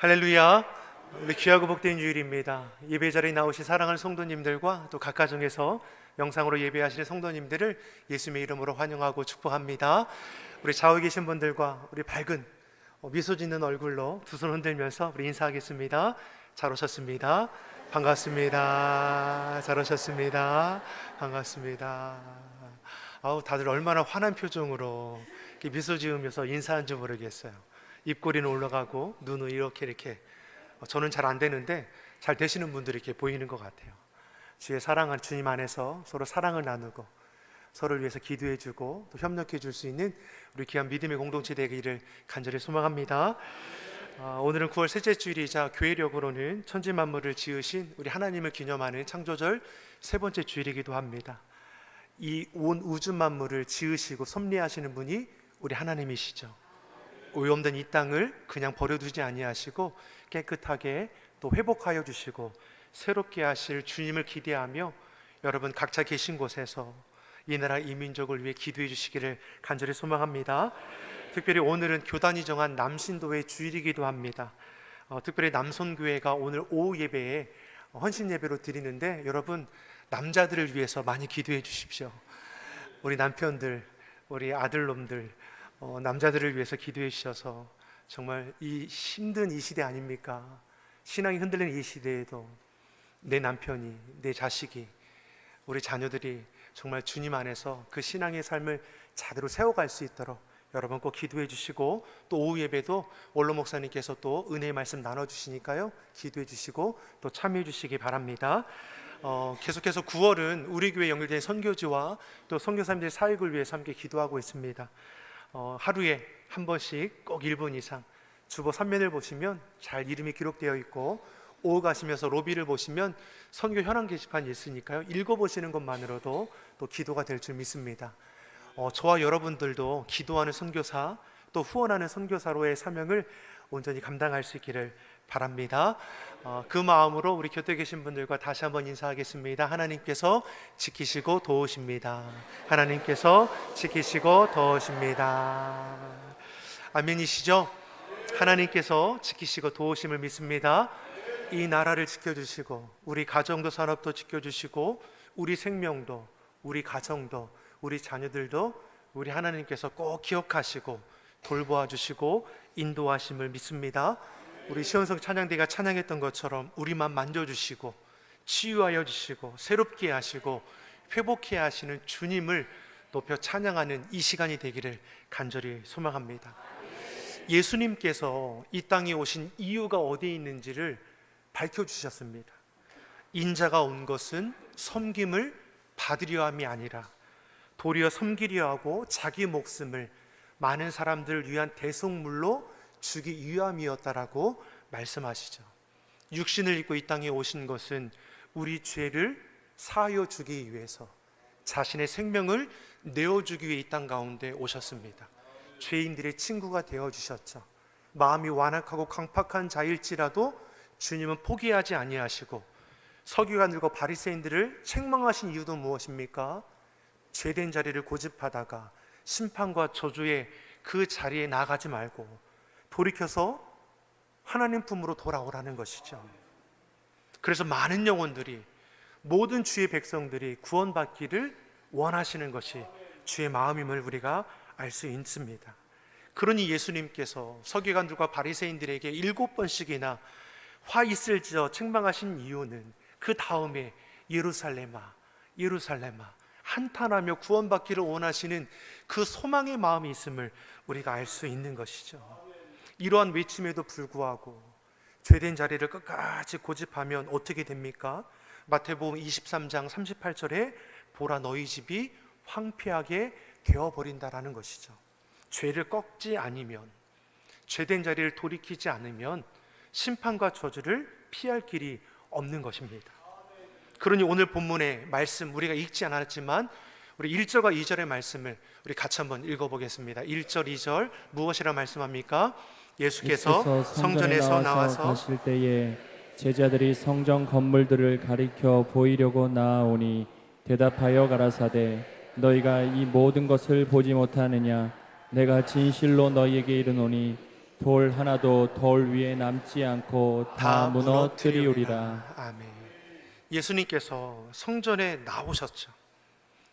할렐루야. 우리 귀하고 복된 주일입니다. 예배 자리에 나오신 사랑하는 성도님들과 또 각 가정에서 영상으로 예배하시는 성도님들을 예수님의 이름으로 환영하고 축복합니다. 우리 좌우에 계신 분들과 우리 밝은 미소 짓는 얼굴로 두 손 흔들면서 우리 인사하겠습니다. 잘 오셨습니다. 반갑습니다. 잘 오셨습니다. 반갑습니다. 다들 얼마나 환한 표정으로 이렇게 미소 지으면서 인사한 줄 모르겠어요. 입꼬리는 올라가고 눈은 이렇게 저는 잘 안 되는데 잘 되시는 분들이 이렇게 보이는 것 같아요. 주의 사랑하는 주님 안에서 서로 사랑을 나누고 서로를 위해서 기도해주고 또 협력해 줄 수 있는 우리 귀한 믿음의 공동체 되기를 간절히 소망합니다. 오늘은 9월 셋째 주일이자 교회력으로는 천지 만물을 지으신 우리 하나님을 기념하는 창조절 세 번째 주일이기도 합니다. 이 온 우주 만물을 지으시고 섭리하시는 분이 우리 하나님이시죠. 오염된 이 땅을 그냥 버려두지 아니하시고 깨끗하게 또 회복하여 주시고 새롭게 하실 주님을 기대하며 여러분 각자 계신 곳에서 이 나라 이 민족을 위해 기도해 주시기를 간절히 소망합니다. 특별히 오늘은 교단이 정한 남신도의 주일이기도 합니다. 특별히 남손교회가 오늘 오후 예배에 헌신 예배로 드리는데 여러분 남자들을 위해서 많이 기도해 주십시오. 우리 남편들, 우리 아들놈들 남자들을 위해서 기도해 주셔서 정말 이 힘든 이 시대 아닙니까? 신앙이 흔들리는 이 시대에도 내 남편이, 내 자식이, 우리 자녀들이 정말 주님 안에서 그 신앙의 삶을 제대로 세워갈 수 있도록 여러분 꼭 기도해 주시고 또 오후 예배도 원로 목사님께서 또 은혜의 말씀 나눠주시니까요 기도해 주시고 또 참여해 주시기 바랍니다. 계속해서 9월은 우리 교회 연결된 선교지와 또 선교사님들의 사역을 위해서 함께 기도하고 있습니다. 하루에 한 번씩 꼭 1분 이상 주보 3면을 보시면 잘 이름이 기록되어 있고 오후 가시면서 로비를 보시면 선교 현황 게시판이 있으니까요 읽어보시는 것만으로도 또 기도가 될 줄 믿습니다. 저와 여러분들도 기도하는 선교사 또 후원하는 선교사로의 사명을 온전히 감당할 수 있기를 바랍니다. 그 마음으로 우리 곁에 계신 분들과 다시 한번 인사하겠습니다. 하나님께서 지키시고 도우십니다. 하나님께서 지키시고 도우십니다. 아멘이시죠? 하나님께서 지키시고 도우심을 믿습니다. 이 나라를 지켜주시고 우리 가정도 산업도 지켜주시고 우리 생명도 우리 가정도 우리 자녀들도 우리 하나님께서 꼭 기억하시고 돌보아 주시고 인도하심을 믿습니다. 우리 시원성 찬양대가 찬양했던 것처럼 우리만 만져주시고 치유하여 주시고 새롭게 하시고 회복해 하시는 주님을 높여 찬양하는 이 시간이 되기를 간절히 소망합니다. 예수님께서 이 땅에 오신 이유가 어디에 있는지를 밝혀주셨습니다. 인자가 온 것은 섬김을 받으려 함이 아니라 도리어 섬기려 하고 자기 목숨을 많은 사람들을 위한 대속물로 주기 위함이었다라고 말씀하시죠. 육신을 입고 이 땅에 오신 것은 우리 죄를 사하여 주기 위해서 자신의 생명을 내어주기 위해 이 땅 가운데 오셨습니다. 죄인들의 친구가 되어주셨죠. 마음이 완악하고 강팍한 자일지라도 주님은 포기하지 아니하시고 서기관들과 바리새인들을 책망하신 이유도 무엇입니까? 죄된 자리를 고집하다가 심판과 저주의 그 자리에 나가지 말고 돌이켜서 하나님 품으로 돌아오라는 것이죠. 그래서 많은 영혼들이 모든 주의 백성들이 구원받기를 원하시는 것이 주의 마음임을 우리가 알 수 있습니다. 그러니 예수님께서 서기관들과 바리새인들에게 7번씩이나 화 있을지어 책망하신 이유는 그 다음에 예루살렘아 예루살렘아 한탄하며 구원받기를 원하시는 그 소망의 마음이 있음을 우리가 알 수 있는 것이죠. 이러한 외침에도 불구하고 죄된 자리를 끝까지 고집하면 어떻게 됩니까? 마태복음 23장 38절에 보라 너희 집이 황폐하게 되어버린다라는 것이죠. 죄를 꺾지 않으면 죄된 자리를 돌이키지 않으면 심판과 저주를 피할 길이 없는 것입니다. 그러니 오늘 본문의 말씀 우리가 읽지 않았지만 우리 1절과 2절의 말씀을 우리 같이 한번 읽어보겠습니다. 1절 2절 무엇이라 말씀합니까? 예수께서 성전에서 나와서 가실 때에 제자들이 성전 건물들을 가리켜 보이려고 나아오니 대답하여 가라사대 너희가 이 모든 것을 보지 못하느냐? 내가 진실로 너희에게 이르노니 돌 하나도 돌 위에 남지 않고 다 무너뜨리우리라. 아멘. 예수님께서 성전에 나오셨죠.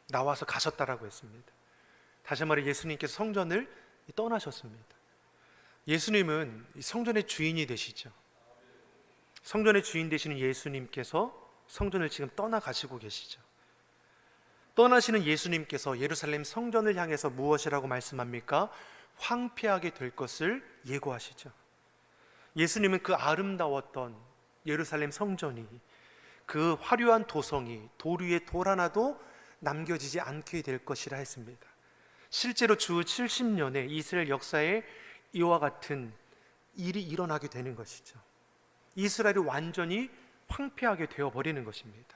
나와서 가셨다라고 했습니다. 다시 말해 예수님께서 성전을 떠나셨습니다. 예수님은 성전의 주인이 되시죠. 성전의 주인 되시는 예수님께서 성전을 지금 떠나가시고 계시죠. 떠나시는 예수님께서 예루살렘 성전을 향해서 무엇이라고 말씀합니까? 황폐하게 될 것을 예고하시죠. 예수님은 그 아름다웠던 예루살렘 성전이, 그 화려한 도성이 돌 위에 돌 하나도 남겨지지 않게 될 것이라 했습니다. 실제로 주 70년의 이스라엘 역사에 이와 같은 일이 일어나게 되는 것이죠. 이스라엘이 완전히 황폐하게 되어버리는 것입니다.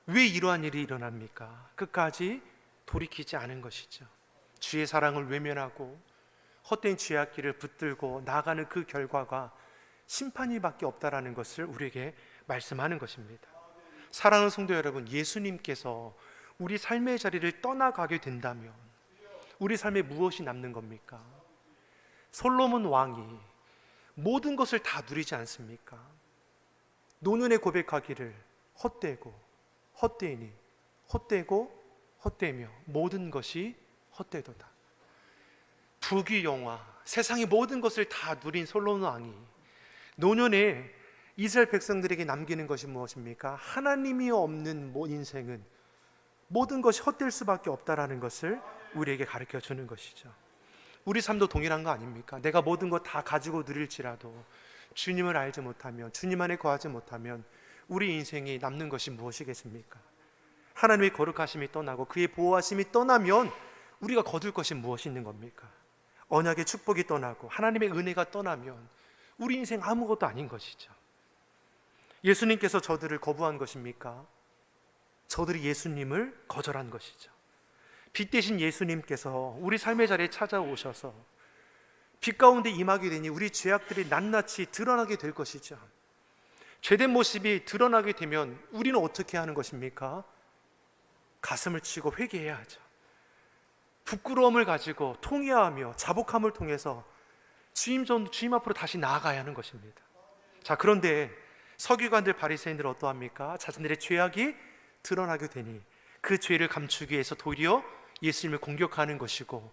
왜 이러한 일이 일어납니까? 끝까지 돌이키지 않은 것이죠. 주의 사랑을 외면하고 헛된 죄악기를 붙들고 나아가는 그 결과가 심판이밖에 없다라는 것을 우리에게 말씀하는 것입니다. 사랑하는 성도 여러분, 예수님께서 우리 삶의 자리를 떠나가게 된다면 우리 삶에 무엇이 남는 겁니까? 솔로몬 왕이 모든 것을 다 누리지 않습니까? 노년에 고백하기를 헛되고 헛되이니 헛되고 헛되며 모든 것이 헛되도다. 부귀영화, 세상의 모든 것을 다 누린 솔로몬 왕이 노년에 이스라엘 백성들에게 남기는 것이 무엇입니까? 하나님이 없는 인생은 모든 것이 헛될 수밖에 없다라는 것을 우리에게 가르쳐 주는 것이죠. 우리 삶도 동일한 거 아닙니까? 내가 모든 것 다 가지고 누릴지라도 주님을 알지 못하면, 주님 안에 거하지 못하면 우리 인생이 남는 것이 무엇이겠습니까? 하나님의 거룩하심이 떠나고 그의 보호하심이 떠나면 우리가 거둘 것이 무엇이 있는 겁니까? 언약의 축복이 떠나고 하나님의 은혜가 떠나면 우리 인생 아무것도 아닌 것이죠. 예수님께서 저들을 거부한 것입니까? 저들이 예수님을 거절한 것이죠. 빛 대신 예수님께서 우리 삶의 자리에 찾아오셔서 빛 가운데 임하게 되니 우리 죄악들이 낱낱이 드러나게 될 것이죠. 죄된 모습이 드러나게 되면 우리는 어떻게 하는 것입니까? 가슴을 치고 회개해야 하죠. 부끄러움을 가지고 통회하며 자복함을 통해서 주님 앞으로 다시 나아가야 하는 것입니다. 자, 그런데 서기관들 바리새인들 어떠합니까? 자신들의 죄악이 드러나게 되니 그 죄를 감추기 위해서 도리어 예수님을 공격하는 것이고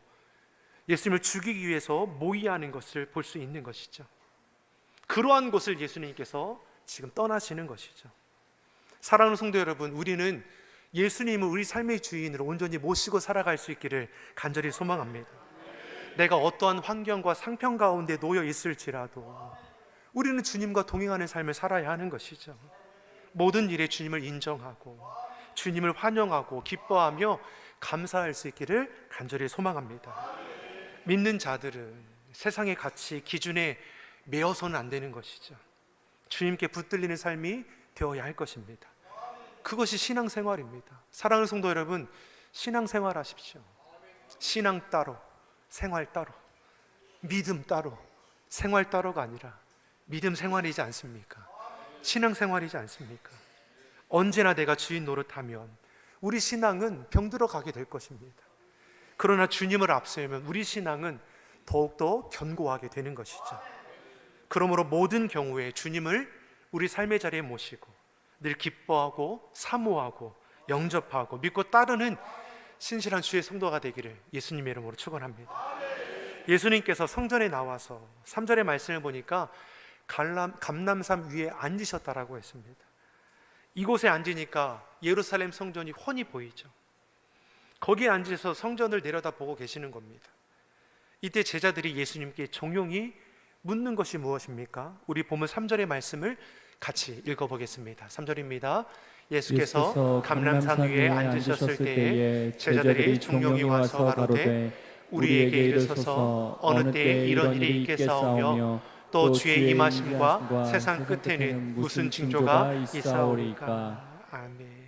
예수님을 죽이기 위해서 모의하는 것을 볼 수 있는 것이죠. 그러한 곳을 예수님께서 지금 떠나시는 것이죠. 사랑하는 성도 여러분, 우리는 예수님을 우리 삶의 주인으로 온전히 모시고 살아갈 수 있기를 간절히 소망합니다. 내가 어떠한 환경과 상편 가운데 놓여 있을지라도 우리는 주님과 동행하는 삶을 살아야 하는 것이죠. 모든 일에 주님을 인정하고 주님을 환영하고 기뻐하며 감사할 수 있기를 간절히 소망합니다. 믿는 자들은 세상의 가치, 기준에 매여서는 안 되는 것이죠. 주님께 붙들리는 삶이 되어야 할 것입니다. 그것이 신앙생활입니다. 사랑하는 성도 여러분, 신앙생활 하십시오. 신앙 따로, 생활 따로, 믿음 따로, 생활 따로가 아니라 믿음 생활이지 않습니까? 신앙생활이지 않습니까? 언제나 내가 주인 노릇하면 우리 신앙은 병들어 가게 될 것입니다. 그러나 주님을 앞세우면 우리 신앙은 더욱더 견고하게 되는 것이죠. 그러므로 모든 경우에 주님을 우리 삶의 자리에 모시고 늘 기뻐하고 사모하고 영접하고 믿고 따르는 신실한 주의 성도가 되기를 예수님의 이름으로 축원합니다. 예수님께서 성전에 나와서 3절의 말씀을 보니까 감람산 위에 앉으셨다라고 했습니다. 이곳에 앉으니까 예루살렘 성전이 훤히 보이죠. 거기에 앉아서 성전을 내려다보고 계시는 겁니다. 이때 제자들이 예수님께 종용이 묻는 것이 무엇입니까? 우리 본문 3절의 말씀을 같이 읽어보겠습니다. 3절입니다. 예수께서 감람산 위에 앉으셨을 때에 제자들이 종용이 와서 가로되 우리에게 이르소서 어느 때에 이런 일이 있겠사오며 또 주의 임하심과 세상 끝에는 무슨 징조가 있사오리까. 아멘.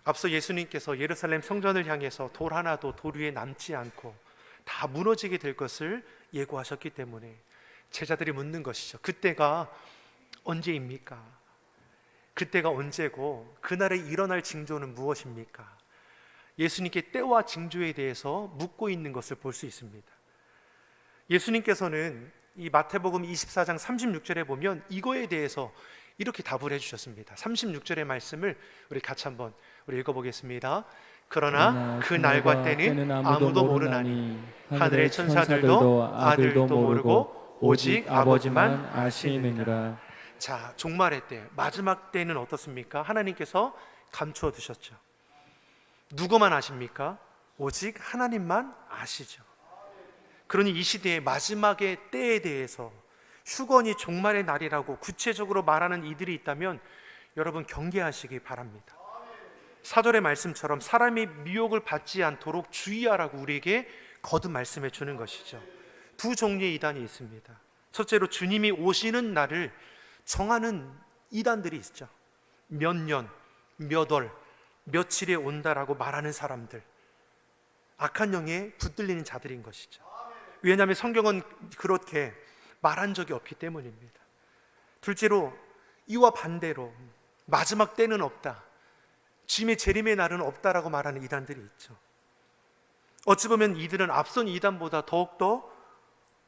앞서 예수님께서 예루살렘 성전을 향해서 돌 하나도 돌 위에 남지 않고 다 무너지게 될 것을 예고하셨기 때문에 제자들이 묻는 것이죠. 그때가 언제입니까? 그때가 언제고 그날에 일어날 징조는 무엇입니까? 예수님께 때와 징조에 대해서 묻고 있는 것을 볼 수 있습니다. 예수님께서는 이 마태복음 24장 36절에 보면 이거에 대해서 이렇게 답을 해주셨습니다. 36절의 말씀을 우리 같이 한번 읽어보겠습니다. 그러나 그 날과 때는 아무도 모르나니 하늘의 천사들도 아들도 모르고 오직 아버지만 아시느니라. 자, 종말의 때, 마지막 때는 어떻습니까? 하나님께서 감추어 두셨죠. 누구만 아십니까? 오직 하나님만 아시죠. 그러니 이 시대의 마지막의 때에 대해서 휴거니 종말의 날이라고 구체적으로 말하는 이들이 있다면 여러분 경계하시기 바랍니다. 사절의 말씀처럼 사람이 미혹을 받지 않도록 주의하라고 우리에게 거듭 말씀해 주는 것이죠. 두 종류의 이단이 있습니다. 첫째로 주님이 오시는 날을 정하는 이단들이 있죠. 몇 년, 몇 월, 며칠에 온다라고 말하는 사람들, 악한 영에 붙들리는 자들인 것이죠. 왜냐하면 성경은 그렇게 말한 적이 없기 때문입니다. 둘째로 이와 반대로 마지막 때는 없다, 주님의 재림의 날은 없다라고 말하는 이단들이 있죠. 어찌 보면 이들은 앞선 이단보다 더욱더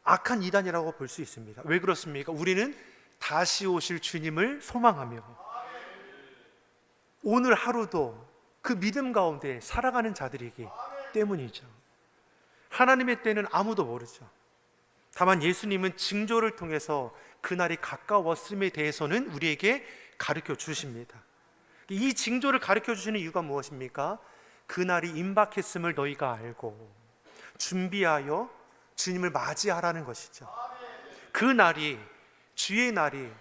악한 이단이라고 볼 수 있습니다. 왜 그렇습니까? 우리는 다시 오실 주님을 소망하며 오늘 하루도 그 믿음 가운데 살아가는 자들이기 때문이죠. 하나님의 때는 아무도 모르죠. 다만 예수님은 징조를 통해서 그날이 가까웠음에 대해서는 우리에게 가르쳐 주십니다. 이 징조를 가르쳐 주시는 이유가 무엇입니까? 그날이 임박했음을 너희가 알고 준비하여 주님을 맞이하라는 것이죠. 그 날이, 주의 날이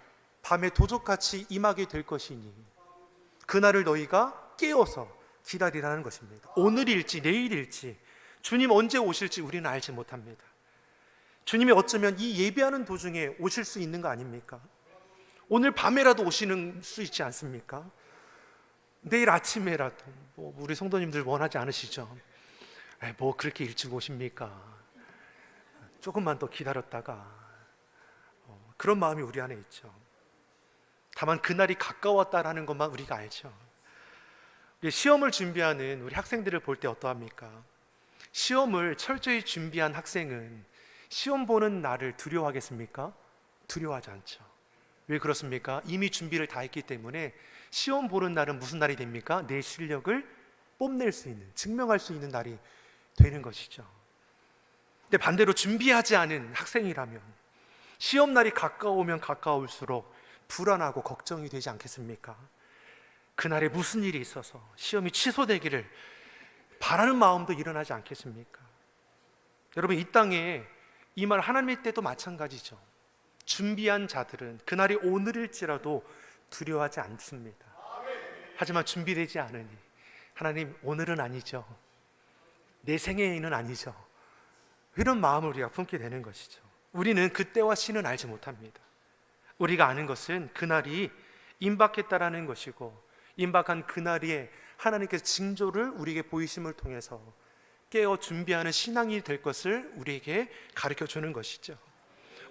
밤에 도적같이 임하게 될 것이니 그날을 너희가 깨어서 기다리라는 것입니다. 오늘일지 내일일지 주님 언제 오실지 우리는 알지 못합니다. 주님이 어쩌면 이 예배하는 도중에 오실 수 있는 거 아닙니까? 오늘 밤에라도 오시는 수 있지 않습니까? 내일 아침에라도. 우리 성도님들 원하지 않으시죠? 뭐 그렇게 일찍 오십니까? 조금만 더 기다렸다가, 그런 마음이 우리 안에 있죠. 다만 그날이 가까웠다라는 것만 우리가 알죠. 시험을 준비하는 우리 학생들을 볼 때 어떠합니까? 시험을 철저히 준비한 학생은 시험 보는 날을 두려워하겠습니까? 두려워하지 않죠. 왜 그렇습니까? 이미 준비를 다 했기 때문에 시험 보는 날은 무슨 날이 됩니까? 내 실력을 뽐낼 수 있는, 증명할 수 있는 날이 되는 것이죠. 근데 반대로 준비하지 않은 학생이라면 시험 날이 가까우면 가까울수록 불안하고 걱정이 되지 않겠습니까? 그날에 무슨 일이 있어서 시험이 취소되기를 바라는 마음도 일어나지 않겠습니까? 여러분, 이 땅에 이 말 하나님의 때도 마찬가지죠. 준비한 자들은 그날이 오늘일지라도 두려워하지 않습니다. 하지만 준비되지 않으니 하나님, 오늘은 아니죠, 내 생애는 아니죠, 이런 마음을 우리가 품게 되는 것이죠. 우리는 그때와 시는 알지 못합니다. 우리가 아는 것은 그날이 임박했다라는 것이고, 임박한 그날에 하나님께서 징조를 우리에게 보이심을 통해서 깨어 준비하는 신앙이 될 것을 우리에게 가르쳐 주는 것이죠.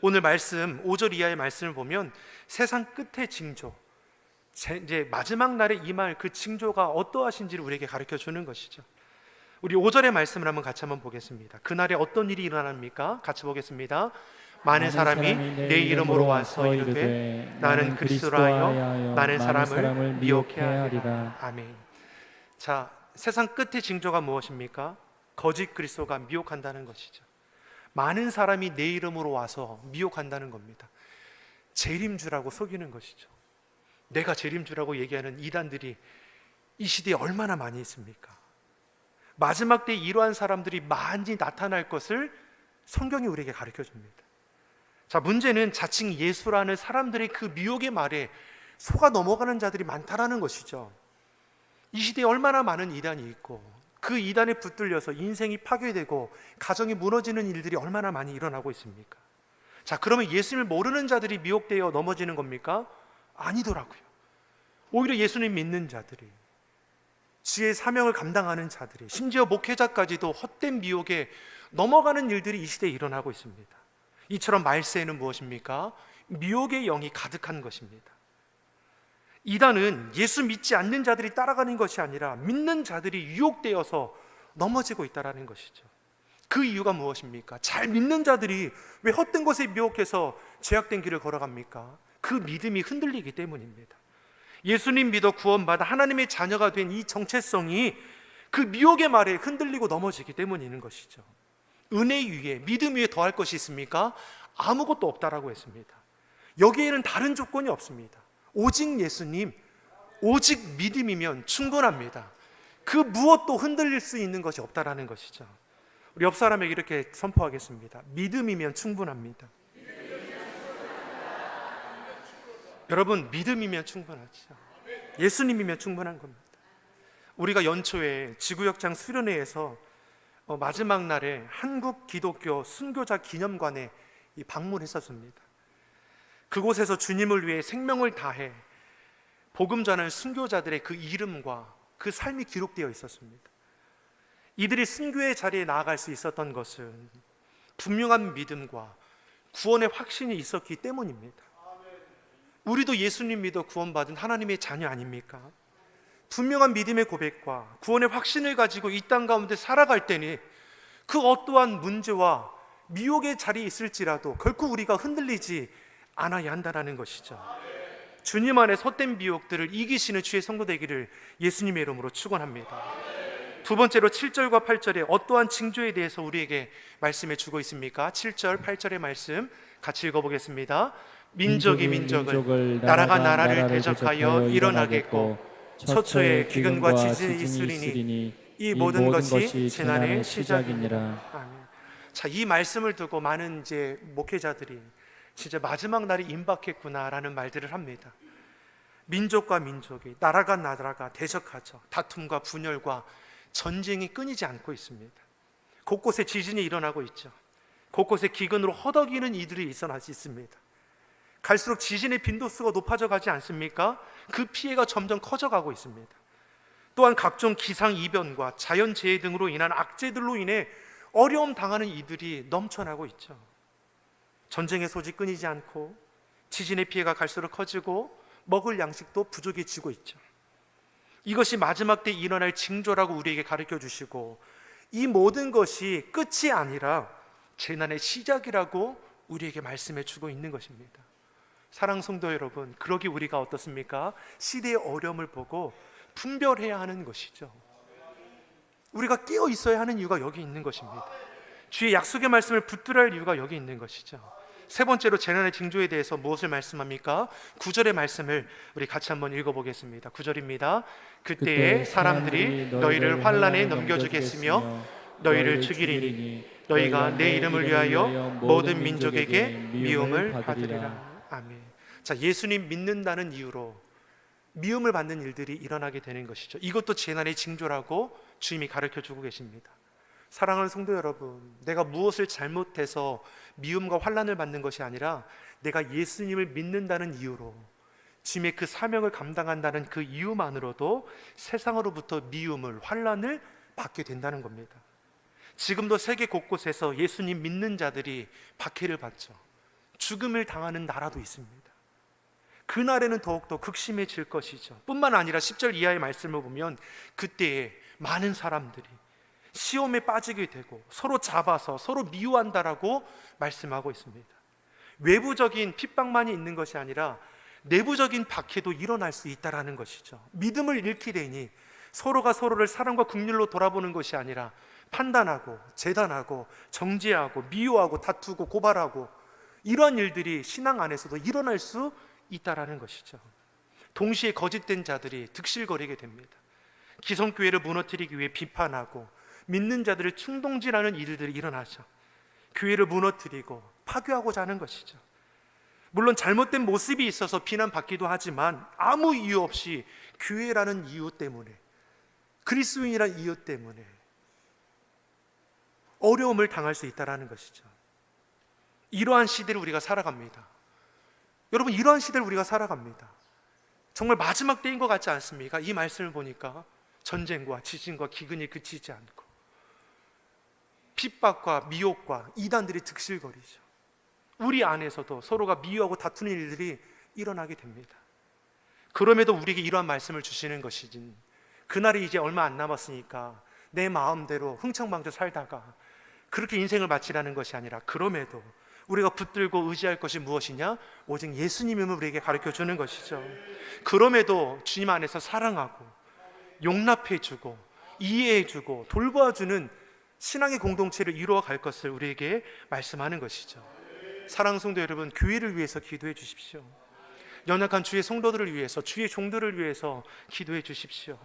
오늘 말씀 5절 이하의 말씀을 보면 세상 끝의 징조, 이제 마지막 날에 임할 그 징조가 어떠하신지를 우리에게 가르쳐 주는 것이죠. 우리 5절의 말씀을 한번 같이 한번 보겠습니다. 그날에 어떤 일이 일어납니까? 같이 보겠습니다. 많은 사람이 내 이름으로 와서 이르되 나는 그리스도라 하여 많은 사람을 미혹해 하리라. 아멘. 자, 세상 끝의 징조가 무엇입니까? 거짓 그리스도가 미혹한다는 것이죠. 많은 사람이 내 이름으로 와서 미혹한다는 겁니다. 재림주라고 속이는 것이죠. 내가 재림주라고 얘기하는 이단들이 이 시대에 얼마나 많이 있습니까? 마지막 때 이러한 사람들이 많이 나타날 것을 성경이 우리에게 가르쳐 줍니다. 자, 문제는 자칭 예수라는 사람들의 그 미혹의 말에 속아 넘어가는 자들이 많다라는 것이죠. 이 시대에 얼마나 많은 이단이 있고 그 이단에 붙들려서 인생이 파괴되고 가정이 무너지는 일들이 얼마나 많이 일어나고 있습니까? 자, 그러면 예수님을 모르는 자들이 미혹되어 넘어지는 겁니까? 아니더라고요. 오히려 예수님 믿는 자들이, 지의 사명을 감당하는 자들이, 심지어 목회자까지도 헛된 미혹에 넘어가는 일들이 이 시대에 일어나고 있습니다. 이처럼 말세에는 무엇입니까? 미혹의 영이 가득한 것입니다. 이단은 예수 믿지 않는 자들이 따라가는 것이 아니라 믿는 자들이 유혹되어서 넘어지고 있다는 것이죠. 그 이유가 무엇입니까? 잘 믿는 자들이 왜 헛된 것에 미혹해서 죄악된 길을 걸어갑니까? 그 믿음이 흔들리기 때문입니다. 예수님 믿어 구원받아 하나님의 자녀가 된 이 정체성이 그 미혹의 말에 흔들리고 넘어지기 때문인 것이죠. 은혜 위에, 믿음 위에 더할 것이 있습니까? 아무것도 없다라고 했습니다. 여기에는 다른 조건이 없습니다. 오직 예수님, 오직 믿음이면 충분합니다. 그 무엇도 흔들릴 수 있는 것이 없다라는 것이죠. 우리 옆 사람에게 이렇게 선포하겠습니다. 믿음이면 충분합니다. 여러분, 믿음이면 충분하죠. 예수님이면 충분한 겁니다. 우리가 연초에 지구역장 수련회에서 마지막 날에 한국 기독교 순교자 기념관에 방문했었습니다. 그곳에서 주님을 위해 생명을 다해 복음 전하는 순교자들의 그 이름과 그 삶이 기록되어 있었습니다. 이들이 순교의 자리에 나아갈 수 있었던 것은 분명한 믿음과 구원의 확신이 있었기 때문입니다. 우리도 예수님 믿어 구원받은 하나님의 자녀 아닙니까? 분명한 믿음의 고백과 구원의 확신을 가지고 이 땅 가운데 살아갈 때니 그 어떠한 문제와 미혹의 자리에 있을지라도 결코 우리가 흔들리지 않아야 한다는 것이죠. 주님 안에 헛된 미혹들을 이기시는 주의 성도 되기를 예수님의 이름으로 축원합니다. 두 번째로 7절과 8절에 어떠한 징조에 대해서 우리에게 말씀해 주고 있습니까? 7절, 8절의 말씀 같이 읽어보겠습니다. 민족이 민족을, 나라가 나라를 대적하여 일어나겠고 처처에 기근과 지진이 있으리니 이 모든 것이 재난의 시작이니라. 아멘. 자, 이 말씀을 두고 많은 이제 목회자들이 진짜 마지막 날이 임박했구나라는 말들을 합니다. 민족과 민족이, 나라가 나라가 대적하죠. 다툼과 분열과 전쟁이 끊이지 않고 있습니다. 곳곳에 지진이 일어나고 있죠. 곳곳에 기근으로 허덕이는 이들이 일어나고 있습니다. 갈수록 지진의 빈도수가 높아져 가지 않습니까? 그 피해가 점점 커져가고 있습니다. 또한 각종 기상이변과 자연재해 등으로 인한 악재들로 인해 어려움 당하는 이들이 넘쳐나고 있죠. 전쟁의 소지 끊이지 않고 지진의 피해가 갈수록 커지고 먹을 양식도 부족해지고 있죠. 이것이 마지막 때 일어날 징조라고 우리에게 가르쳐 주시고 이 모든 것이 끝이 아니라 재난의 시작이라고 우리에게 말씀해 주고 있는 것입니다. 사랑 성도 여러분, 그러기 우리가 어떻습니까? 시대의 어려움을 보고 분별해야 하는 것이죠. 우리가 깨어 있어야 하는 이유가 여기 있는 것입니다. 주의 약속의 말씀을 붙들어야 할 이유가 여기 있는 것이죠. 세 번째로 재난의 징조에 대해서 무엇을 말씀합니까? 9절의 말씀을 우리 같이 한번 읽어보겠습니다. 9절입니다. 그때에 사람들이 너희를 환난에 넘겨주겠으며 너희를 죽이리니 너희가 내 이름을 위하여 모든 민족에게 미움을 받으리라. 아멘. 자, 예수님 믿는다는 이유로 미움을 받는 일들이 일어나게 되는 것이죠. 이것도 재난의 징조라고 주님이 가르쳐주고 계십니다. 사랑하는 성도 여러분, 내가 무엇을 잘못해서 미움과 환난을 받는 것이 아니라 내가 예수님을 믿는다는 이유로 주님의 그 사명을 감당한다는 그 이유만으로도 세상으로부터 미움을, 환난을 받게 된다는 겁니다. 지금도 세계 곳곳에서 예수님 믿는 자들이 박해를 받죠. 죽음을 당하는 나라도 있습니다. 그날에는 더욱더 극심해질 것이죠. 뿐만 아니라 10절 이하의 말씀을 보면 그때에 많은 사람들이 시험에 빠지게 되고 서로 잡아서 서로 미워한다라고 말씀하고 있습니다. 외부적인 핍박만이 있는 것이 아니라 내부적인 박해도 일어날 수 있다라는 것이죠. 믿음을 잃게 되니 서로가 서로를 사랑과 긍휼로 돌아보는 것이 아니라 판단하고 재단하고 정죄하고 미워하고 다투고 고발하고 이러한 일들이 신앙 안에서도 일어날 수 있다라는 것이죠. 동시에 거짓된 자들이 득실거리게 됩니다. 기성교회를 무너뜨리기 위해 비판하고 믿는 자들을 충동질하는 일들이 일어나죠. 교회를 무너뜨리고 파괴하고자 하는 것이죠. 물론 잘못된 모습이 있어서 비난받기도 하지만 아무 이유 없이 교회라는 이유 때문에, 그리스도인이라는 이유 때문에 어려움을 당할 수 있다는 것이죠. 이러한 시대를 우리가 살아갑니다. 여러분, 이러한 시대를 우리가 살아갑니다. 정말 마지막 때인 것 같지 않습니까? 이 말씀을 보니까 전쟁과 지진과 기근이 그치지 않고 핍박과 미혹과 이단들이 득실거리죠. 우리 안에서도 서로가 미워하고 다투는 일들이 일어나게 됩니다. 그럼에도 우리에게 이러한 말씀을 주시는 것이지, 그날이 이제 얼마 안 남았으니까 내 마음대로 흥청망청 살다가 그렇게 인생을 마치라는 것이 아니라, 그럼에도 우리가 붙들고 의지할 것이 무엇이냐? 오직 예수님임을 우리에게 가르쳐 주는 것이죠. 그럼에도 주님 안에서 사랑하고 용납해주고 이해해주고 돌보아주는 신앙의 공동체를 이루어 갈 것을 우리에게 말씀하는 것이죠. 사랑하는 성도 여러분, 교회를 위해서 기도해 주십시오. 연약한 주의 성도들을 위해서, 주의 종들을 위해서 기도해 주십시오.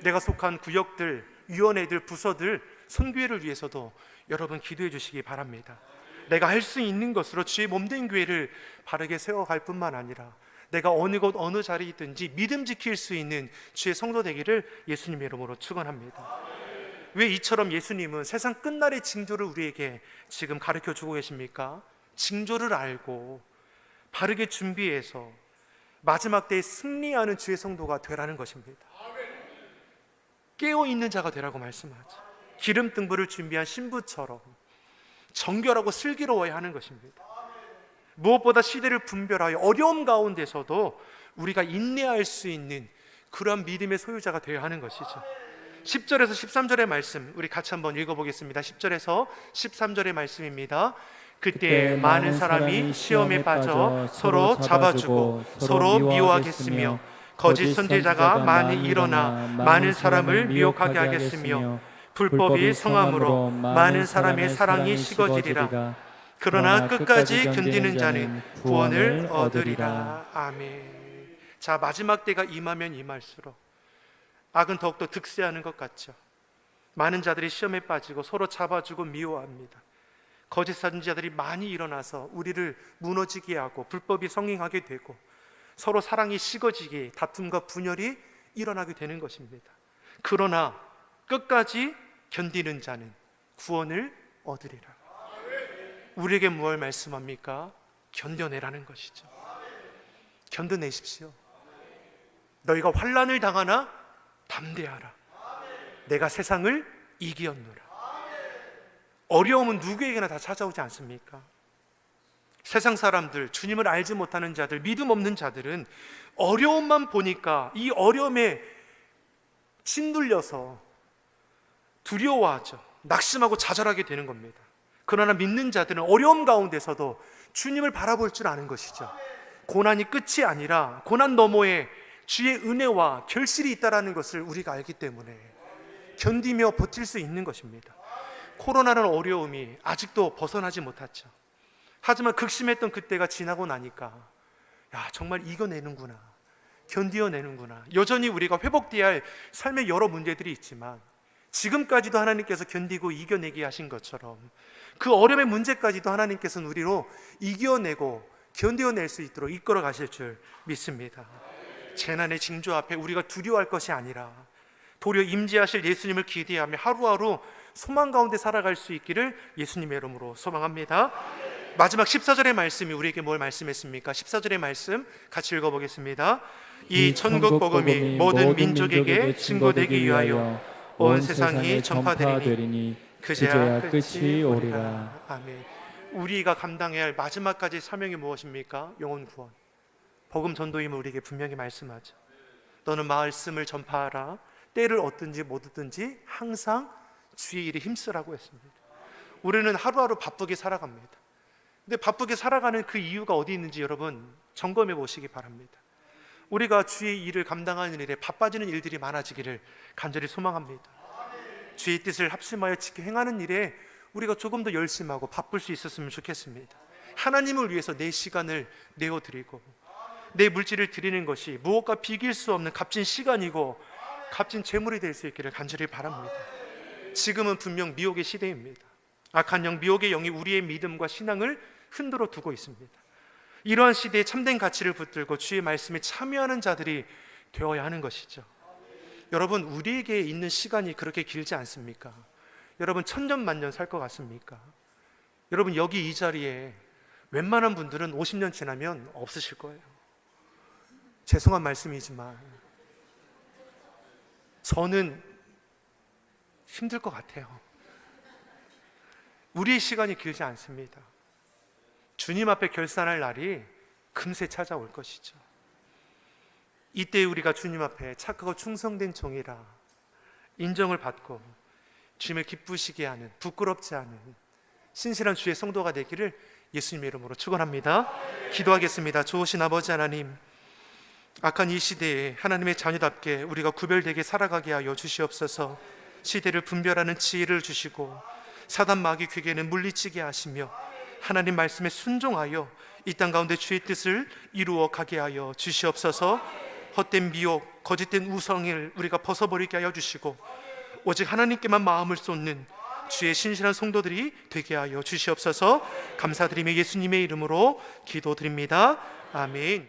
내가 속한 구역들, 위원회들, 부서들, 선교회를 위해서도 여러분 기도해 주시기 바랍니다. 내가 할 수 있는 것으로 주의 몸된 교회를 바르게 세워갈 뿐만 아니라 내가 어느 곳 어느 자리에 있든지 믿음 지킬 수 있는 주의 성도 되기를 예수님의 이름으로 축원합니다. 왜 이처럼 예수님은 세상 끝날의 징조를 우리에게 지금 가르쳐 주고 계십니까? 징조를 알고 바르게 준비해서 마지막 때에 승리하는 주의 성도가 되라는 것입니다. 깨어있는 자가 되라고 말씀하죠. 기름 등불을 준비한 신부처럼 정결하고 슬기로워야 하는 것입니다. 무엇보다 시대를 분별하여 어려움 가운데서도 우리가 인내할 수 있는 그런 믿음의 소유자가 되어야 하는 것이죠. 10절에서 13절의 말씀 우리 같이 한번 읽어보겠습니다. 10절에서 13절의 말씀입니다. 그때 많은 사람이 시험에 빠져 서로 잡아주고 서로 미워하겠으며 거짓 선지자가 많이 일어나 많은 사람을 미혹하게 하겠으며 불법이 성함으로 많은 사람의 사랑이 식어지리라. 그러나 끝까지 견디는 자는 구원을 얻으리라. 아멘. 자, 마지막 때가 임하면 임할수록 악은 더욱더 득세하는 것 같죠. 많은 자들이 시험에 빠지고 서로 잡아주고 미워합니다. 거짓 선지자들이 많이 일어나서 우리를 무너지게 하고 불법이 성행하게 되고 서로 사랑이 식어지게 다툼과 분열이 일어나게 되는 것입니다. 그러나 끝까지 견디는 자는 구원을 얻으리라. 우리에게 무엇을 말씀합니까? 견뎌내라는 것이죠. 견뎌내십시오. 너희가 환난을 당하나 담대하라. 내가 세상을 이기었노라. 어려움은 누구에게나 다 찾아오지 않습니까? 세상 사람들, 주님을 알지 못하는 자들, 믿음 없는 자들은 어려움만 보니까 이 어려움에 짓눌려서 두려워하죠. 낙심하고 좌절하게 되는 겁니다. 그러나 믿는 자들은 어려움 가운데서도 주님을 바라볼 줄 아는 것이죠. 고난이 끝이 아니라 고난 너머에 주의 은혜와 결실이 있다는 것을 우리가 알기 때문에 견디며 버틸 수 있는 것입니다. 코로나는 어려움이 아직도 벗어나지 못했죠. 하지만 극심했던 그때가 지나고 나니까 정말 이겨내는구나, 견디어내는구나. 여전히 우리가 회복되어야 할 삶의 여러 문제들이 있지만 지금까지도 하나님께서 견디고 이겨내게 하신 것처럼 그 어려움의 문제까지도 하나님께서는 우리로 이겨내고 견뎌낼 수 있도록 이끌어 가실 줄 믿습니다. 재난의 징조 앞에 우리가 두려워할 것이 아니라 도리어 임재하실 예수님을 기대하며 하루하루 소망 가운데 살아갈 수 있기를 예수님의 이름으로 소망합니다. 마지막 14절의 말씀이 우리에게 뭘 말씀했습니까? 14절의 말씀 같이 읽어보겠습니다. 이 천국 복음이 모든 민족에게 증거되기 위하여 온 세상이 전파되리니 그제야 끝이 오리라. 아멘. 우리가 감당해야 할 마지막까지 사명이 무엇입니까? 영혼 구원. 복음 전도임을 우리에게 분명히 말씀하죠. 너는 말씀을 전파하라. 때를 얻든지 못 얻든지 항상 주의 일에 힘쓰라고 했습니다. 우리는 하루하루 바쁘게 살아갑니다. 근데 바쁘게 살아가는 그 이유가 어디 있는지 여러분 점검해 보시기 바랍니다. 우리가 주의 일을 감당하는 일에 바빠지는 일들이 많아지기를 간절히 소망합니다. 주의 뜻을 합심하여 지켜 행하는 일에 우리가 조금 더 열심하고 바쁠 수 있었으면 좋겠습니다. 하나님을 위해서 내 시간을 내어드리고 내 물질을 드리는 것이 무엇과 비길 수 없는 값진 시간이고 값진 재물이 될 수 있기를 간절히 바랍니다. 지금은 분명 미혹의 시대입니다. 악한 영, 미혹의 영이 우리의 믿음과 신앙을 흔들어 두고 있습니다. 이러한 시대에 참된 가치를 붙들고 주의 말씀에 참여하는 자들이 되어야 하는 것이죠. 여러분, 우리에게 있는 시간이 그렇게 길지 않습니까? 여러분, 천년만년 살 것 같습니까? 여러분, 여기 이 자리에 웬만한 분들은 50년 지나면 없으실 거예요. 죄송한 말씀이지만 저는 힘들 것 같아요. 우리의 시간이 길지 않습니다. 주님 앞에 결산할 날이 금세 찾아올 것이죠. 이때 우리가 주님 앞에 착하고 충성된 종이라 인정을 받고 주님을 기쁘시게 하는, 부끄럽지 않은 신실한 주의 성도가 되기를 예수님의 이름으로 축원합니다. 기도하겠습니다. 좋으신 아버지 하나님, 악한 이 시대에 하나님의 자녀답게 우리가 구별되게 살아가게 하여 주시옵소서. 시대를 분별하는 지혜를 주시고 사단 마귀 괴계는 물리치게 하시며 하나님 말씀에 순종하여 이 땅 가운데 주의 뜻을 이루어 가게 하여 주시옵소서. 헛된 미혹, 거짓된 우상을 우리가 벗어버리게 하여 주시고 오직 하나님께만 마음을 쏟는 주의 신실한 성도들이 되게 하여 주시옵소서. 감사드리며 예수님의 이름으로 기도드립니다. 아멘.